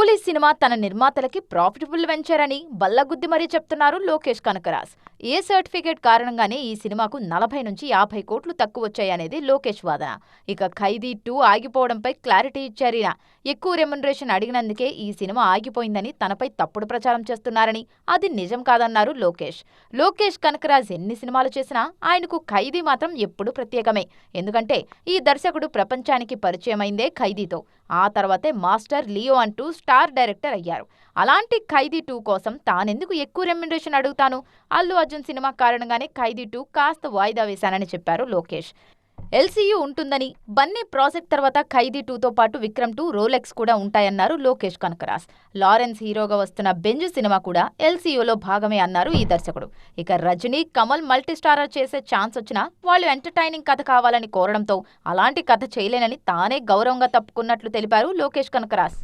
కూలీ సినిమా తన నిర్మాతలకి profitable venture అని బల్లగుద్ది మరీ చెప్తున్నారు లోకేష్ కనకరాజ్. ఏ సర్టిఫికేట్ కారణంగానే ఈ సినిమాకు 40 నుంచి 50 కోట్లు తక్కువ వచ్చాయనేది లోకేష్ వాదన. ఇక ఖైదీ 2 ఆగిపోవడంపై క్లారిటీ ఇచ్చారీన. ఎక్కువ రెమ్యునరేషన్ అడిగినందుకే ఈ సినిమా ఆగిపోయిందని తనపై తప్పుడు ప్రచారం చేస్తున్నారని, అది నిజం కాదన్నారు లోకేష్. లోకేష్ కనకరాజ్ ఎన్ని సినిమాలు చేసినా ఆయనకు ఖైదీ మాత్రం ఎప్పుడూ ప్రత్యేకమే. ఎందుకంటే ఈ దర్శకుడు ప్రపంచానికి పరిచయమైందే ఖైదీతో. ఆ తర్వాతే మాస్టర్, లియో అంటూ స్టార్ డైరెక్టర్ అయ్యారు. అలాంటి ఖైదీ 2 కోసం తానెందుకు ఎక్కువ రెమ్యునరేషన్ అడుగుతాను? అల్లు అర్జున్ సినిమా కారణంగానే ఖైదీ 2 కాస్త వాయిదా వేశానని చెప్పారు లోకేష్. ఎల్సీయూ ఉంటుందని, బన్నీ ప్రాజెక్ట్ తర్వాత ఖైదీ 2తో పాటు విక్రమ్ 2, రోలెక్స్ కూడా ఉంటాయన్నారు లోకేష్ కనకరాజ్. లారెన్స్ హీరోగా వస్తున్న బెంజ్ సినిమా కూడా ఎల్సీయూలో భాగమే అన్నారు ఈ దర్శకుడు. ఇక రజనీ, కమల్ మల్టీస్టారర్ చేసే ఛాన్స్ వచ్చినా వాళ్ళు ఎంటర్టైనింగ్ కథ కావాలని కోరడంతో అలాంటి కథ చేయలేనని తానే గౌరవంగా తప్పుకున్నట్లు తెలిపారు లోకేష్ కనకరాజ్.